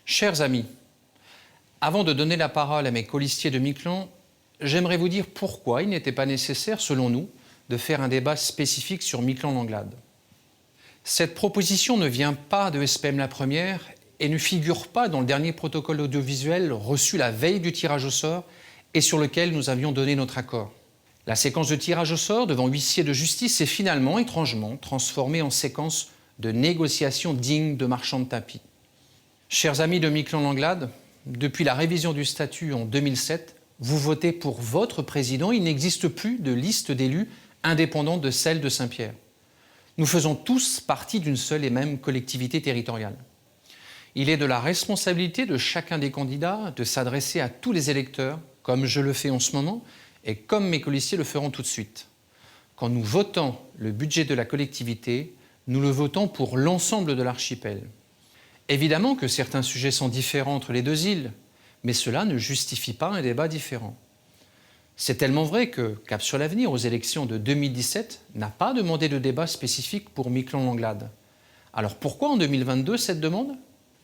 Chers amis, avant de donner la parole à mes colistiers de Miquelon, j'aimerais vous dire pourquoi il n'était pas nécessaire, selon nous, de faire un débat spécifique sur Miquelon-Langlade. Cette proposition ne vient pas de SPM La Première et ne figure pas dans le dernier protocole audiovisuel reçu la veille du tirage au sort et sur lequel nous avions donné notre accord. La séquence de tirage au sort devant huissier de justice s'est finalement, étrangement, transformée en séquence de négociations dignes de marchands de tapis. Chers amis de Miquelon-Langlade, depuis la révision du statut en 2007, vous votez pour votre président. Il n'existe plus de liste d'élus indépendante de celle de Saint-Pierre. Nous faisons tous partie d'une seule et même collectivité territoriale. Il est de la responsabilité de chacun des candidats de s'adresser à tous les électeurs, comme je le fais en ce moment, et comme mes colistiers le feront tout de suite. Quand nous votons le budget de la collectivité, nous le votons pour l'ensemble de l'archipel. Évidemment que certains sujets sont différents entre les deux îles, mais cela ne justifie pas un débat différent. C'est tellement vrai que Cap sur l'Avenir, aux élections de 2017, n'a pas demandé de débat spécifique pour Miquelon-Langlade. Alors pourquoi en 2022 cette demande ?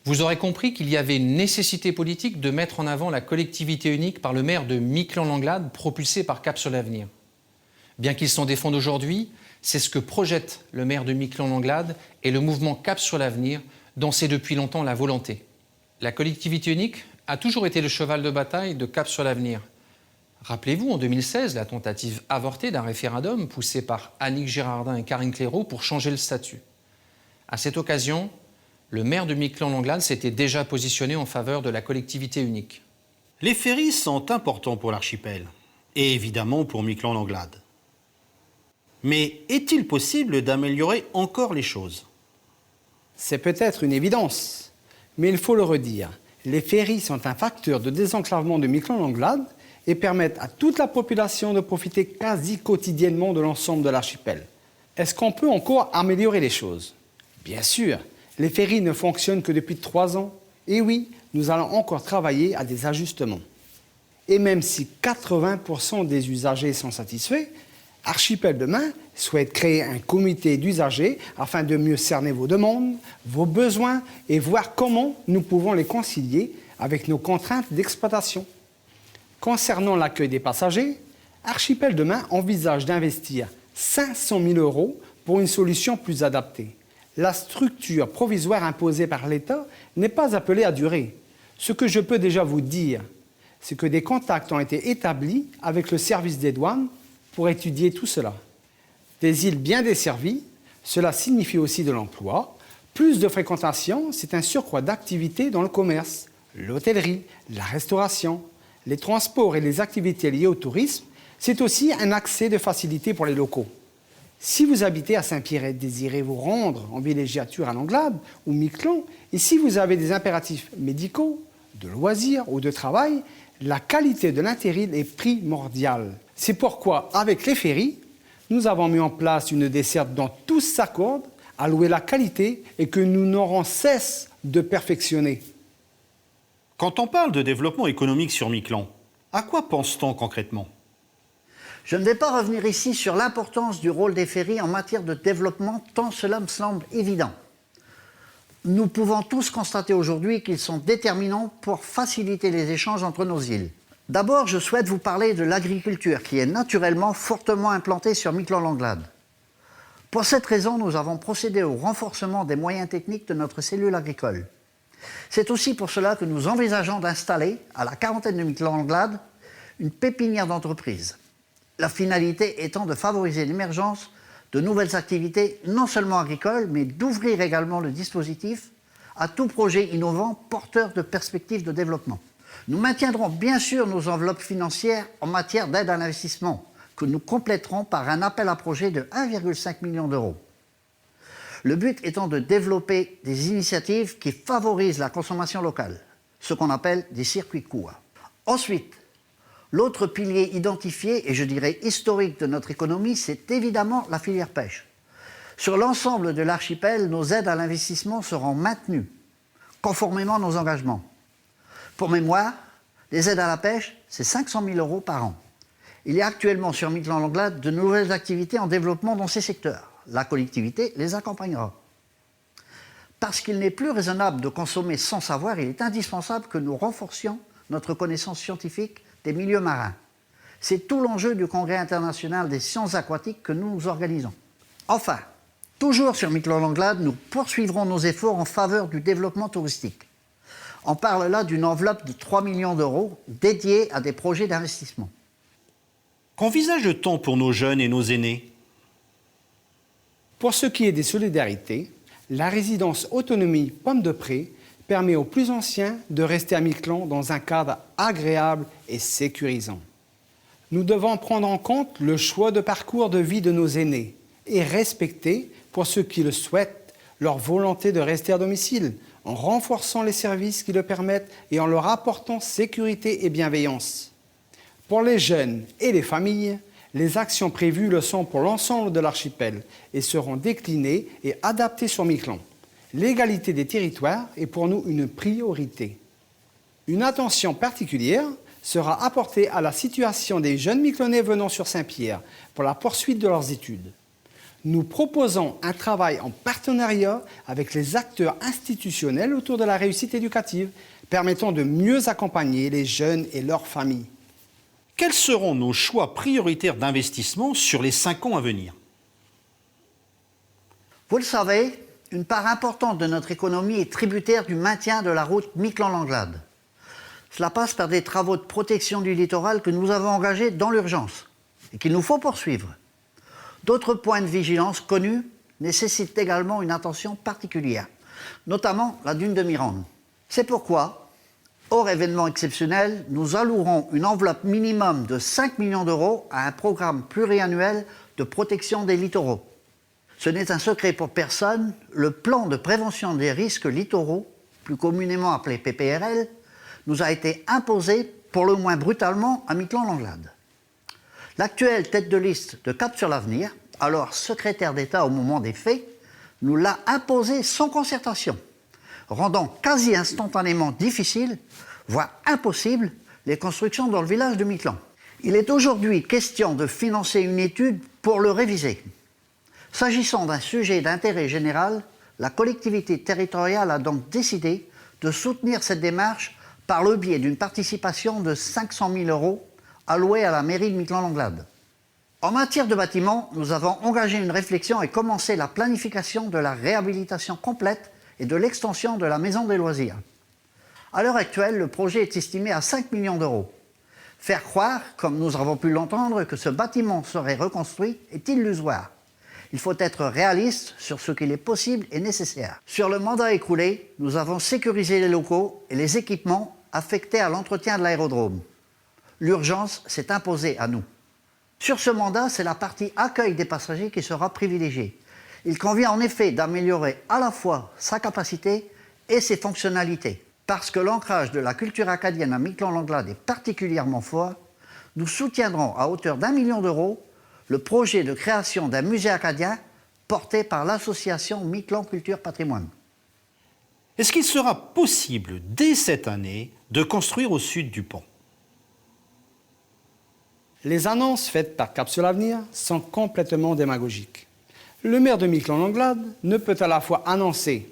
Vous aurez compris qu'il y avait une nécessité politique de mettre en avant la collectivité unique par le maire de Miquelon-Langlade, propulsé par Cap sur l'Avenir. Bien qu'il s'en défende aujourd'hui, c'est ce que projette le maire de Miquelon-Langlade et le mouvement Cap sur l'Avenir, dont c'est depuis longtemps la volonté. La collectivité unique a toujours été le cheval de bataille de Cap sur l'Avenir. Rappelez-vous, en 2016, la tentative avortée d'un référendum poussé par Annick Girardin et Karine Claireau pour changer le statut. À cette occasion, le maire de Miquelon-Langlade s'était déjà positionné en faveur de la collectivité unique. Les ferries sont importants pour l'archipel, et évidemment pour Miquelon-Langlade. Mais est-il possible d'améliorer encore les choses ? C'est peut-être une évidence, mais il faut le redire. Les ferries sont un facteur de désenclavement de Miquelon-Langlade et permettent à toute la population de profiter quasi quotidiennement de l'ensemble de l'archipel. Est-ce qu'on peut encore améliorer les choses ? Bien sûr, les ferries ne fonctionnent que depuis 3 ans. Et oui, nous allons encore travailler à des ajustements. Et même si 80% des usagers sont satisfaits, Archipel Demain souhaite créer un comité d'usagers afin de mieux cerner vos demandes, vos besoins et voir comment nous pouvons les concilier avec nos contraintes d'exploitation. Concernant l'accueil des passagers, Archipel Demain envisage d'investir 500 000 € pour une solution plus adaptée. La structure provisoire imposée par l'État n'est pas appelée à durer. Ce que je peux déjà vous dire, c'est que des contacts ont été établis avec le service des douanes pour étudier tout cela. Des îles bien desservies, cela signifie aussi de l'emploi. Plus de fréquentation, c'est un surcroît d'activité dans le commerce, l'hôtellerie, la restauration, les transports et les activités liées au tourisme. C'est aussi un accès de facilité pour les locaux. Si vous habitez à Saint-Pierre et désirez vous rendre en villégiature à Langlade ou Miquelon, et si vous avez des impératifs médicaux, de loisirs ou de travail, la qualité de l'intérim est primordiale. C'est pourquoi, avec les ferries, nous avons mis en place une desserte dont tous s'accordent à louer la qualité et que nous n'aurons cesse de perfectionner. Quand on parle de développement économique sur Miquelon, à quoi pense-t-on concrètement ? Je ne vais pas revenir ici sur l'importance du rôle des ferries en matière de développement, tant cela me semble évident. Nous pouvons tous constater aujourd'hui qu'ils sont déterminants pour faciliter les échanges entre nos îles. D'abord, je souhaite vous parler de l'agriculture, qui est naturellement fortement implantée sur Miquelon-Langlade. Pour cette raison, nous avons procédé au renforcement des moyens techniques de notre cellule agricole. C'est aussi pour cela que nous envisageons d'installer, à la quarantaine de Miquelon-Langlade, une pépinière d'entreprise. La finalité étant de favoriser l'émergence de nouvelles activités, non seulement agricoles, mais d'ouvrir également le dispositif à tout projet innovant porteur de perspectives de développement. Nous maintiendrons bien sûr nos enveloppes financières en matière d'aide à l'investissement, que nous compléterons par un appel à projet de 1,5 million d'euros. Le but étant de développer des initiatives qui favorisent la consommation locale, ce qu'on appelle des circuits courts. Ensuite, l'autre pilier identifié, et je dirais historique de notre économie, c'est évidemment la filière pêche. Sur l'ensemble de l'archipel, nos aides à l'investissement seront maintenues, conformément à nos engagements. Pour mémoire, les aides à la pêche, c'est 500 000 € par an. Il y a actuellement sur Miquelon-Langlade de nouvelles activités en développement dans ces secteurs. La collectivité les accompagnera. Parce qu'il n'est plus raisonnable de consommer sans savoir, il est indispensable que nous renforcions notre connaissance scientifique des milieux marins. C'est tout l'enjeu du Congrès international des sciences aquatiques que nous organisons. Enfin, toujours sur Miquelon-Langlade, nous poursuivrons nos efforts en faveur du développement touristique. On parle là d'une enveloppe de 3 millions d'euros dédiée à des projets d'investissement. Qu'envisage-t-on pour nos jeunes et nos aînés? Pour ce qui est des solidarités, la résidence autonomie Pomme de Pré permet aux plus anciens de rester à Miquelon dans un cadre agréable et sécurisant. Nous devons prendre en compte le choix de parcours de vie de nos aînés et respecter, pour ceux qui le souhaitent, leur volonté de rester à domicile, en renforçant les services qui le permettent et en leur apportant sécurité et bienveillance. Pour les jeunes et les familles, les actions prévues le sont pour l'ensemble de l'archipel et seront déclinées et adaptées sur Miquelon. L'égalité des territoires est pour nous une priorité. Une attention particulière sera apportée à la situation des jeunes Miquelonais venant sur Saint-Pierre pour la poursuite de leurs études. Nous proposons un travail en partenariat avec les acteurs institutionnels autour de la réussite éducative, permettant de mieux accompagner les jeunes et leurs familles. Quels seront nos choix prioritaires d'investissement sur les 5 ans à venir? Vous le savez, une part importante de notre économie est tributaire du maintien de la route Miquelon-Langlade. Cela passe par des travaux de protection du littoral que nous avons engagés dans l'urgence et qu'il nous faut poursuivre. D'autres points de vigilance connus nécessitent également une attention particulière, notamment la dune de Mirande. C'est pourquoi, hors événement exceptionnel, nous allouerons une enveloppe minimum de 5 millions d'euros à un programme pluriannuel de protection des littoraux. Ce n'est un secret pour personne, le plan de prévention des risques littoraux, plus communément appelé PPRL, nous a été imposé pour le moins brutalement à Miquelon-Langlade. L'actuelle tête de liste de Cap sur l'Avenir, alors secrétaire d'État au moment des faits, nous l'a imposé sans concertation, rendant quasi instantanément difficile, voire impossible, les constructions dans le village de Miquelon. Il est aujourd'hui question de financer une étude pour le réviser. S'agissant d'un sujet d'intérêt général, la collectivité territoriale a donc décidé de soutenir cette démarche par le biais d'une participation de 500 000 € allouée à la mairie de Miquelon-Langlade. En matière de bâtiments, nous avons engagé une réflexion et commencé la planification de la réhabilitation complète et de l'extension de la maison des loisirs. À l'heure actuelle, le projet est estimé à 5 millions d'euros. Faire croire, comme nous avons pu l'entendre, que ce bâtiment serait reconstruit est illusoire. Il faut être réaliste sur ce qu'il est possible et nécessaire. Sur le mandat écoulé, nous avons sécurisé les locaux et les équipements affectés à l'entretien de l'aérodrome. L'urgence s'est imposée à nous. Sur ce mandat, c'est la partie accueil des passagers qui sera privilégiée. Il convient en effet d'améliorer à la fois sa capacité et ses fonctionnalités. Parce que l'ancrage de la culture acadienne à Miquelon-Langlade est particulièrement fort, nous soutiendrons à hauteur d'1 million d'euros le projet de création d'un musée acadien porté par l'association Miquelon Culture Patrimoine. Est-ce qu'il sera possible, dès cette année, de construire au sud du pont? Les annonces faites par Cap sur l'Avenir sont complètement démagogiques. Le maire de Miquelon-Langlade ne peut à la fois annoncer,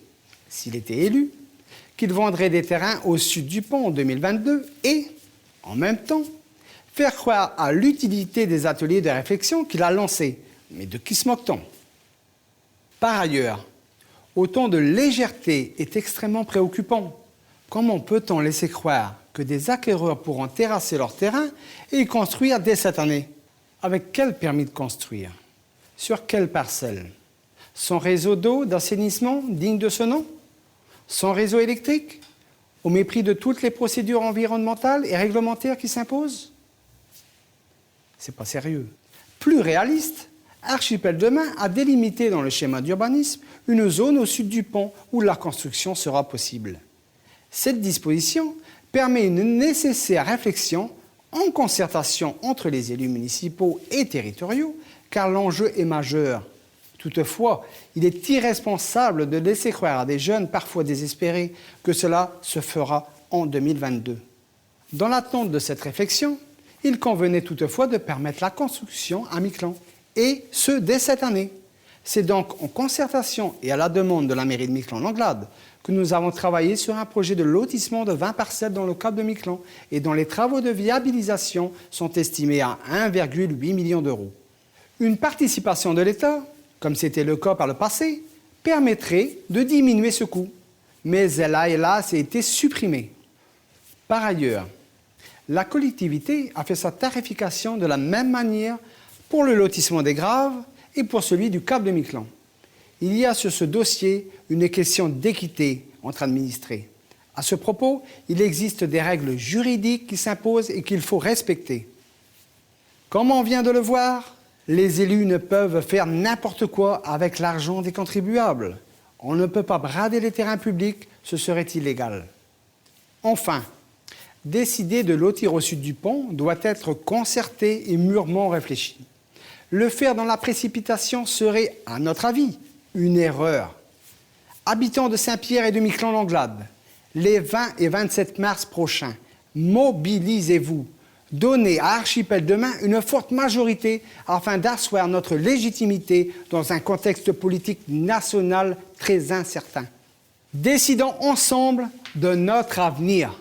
s'il était élu, qu'il vendrait des terrains au sud du pont en 2022 et, en même temps, faire croire à l'utilité des ateliers de réflexion qu'il a lancés. Mais de qui se moque-t-on? Par ailleurs, autant de légèreté est extrêmement préoccupant. Comment peut-on laisser croire que des acquéreurs pourront terrasser leur terrain et y construire dès cette année? Avec quel permis de construire? Sur quelle parcelle? Son réseau d'eau, d'assainissement digne de ce nom? Son réseau électrique? Au mépris de toutes les procédures environnementales et réglementaires qui s'imposent? C'est pas sérieux. Plus réaliste, Archipel Demain a délimité dans le schéma d'urbanisme une zone au sud du pont où la construction sera possible. Cette disposition permet une nécessaire réflexion en concertation entre les élus municipaux et territoriaux, car l'enjeu est majeur. Toutefois, il est irresponsable de laisser croire à des jeunes parfois désespérés que cela se fera en 2022. Dans l'attente de cette réflexion, il convenait toutefois de permettre la construction à Miquelon, et ce dès cette année. C'est donc en concertation et à la demande de la mairie de Miquelon-Langlade que nous avons travaillé sur un projet de lotissement de 20 parcelles dans le Cap de Miquelon et dont les travaux de viabilisation sont estimés à 1,8 million d'euros. Une participation de l'État, comme c'était le cas par le passé, permettrait de diminuer ce coût, mais elle a hélas été supprimée. Par ailleurs, la collectivité a fait sa tarification de la même manière pour le lotissement des Graves et pour celui du Cap de Miquelon. Il y a sur ce dossier une question d'équité entre administrés. À ce propos, il existe des règles juridiques qui s'imposent et qu'il faut respecter. Comme on vient de le voir, les élus ne peuvent faire n'importe quoi avec l'argent des contribuables. On ne peut pas brader les terrains publics, ce serait illégal. Enfin, décider de lotir au sud du pont doit être concerté et mûrement réfléchi. Le faire dans la précipitation serait, à notre avis, une erreur. Habitants de Saint-Pierre et de Miquelon-Langlade, les 20 et 27 mars prochains, mobilisez-vous. Donnez à Archipel demain une forte majorité afin d'asseoir notre légitimité dans un contexte politique national très incertain. Décidons ensemble de notre avenir.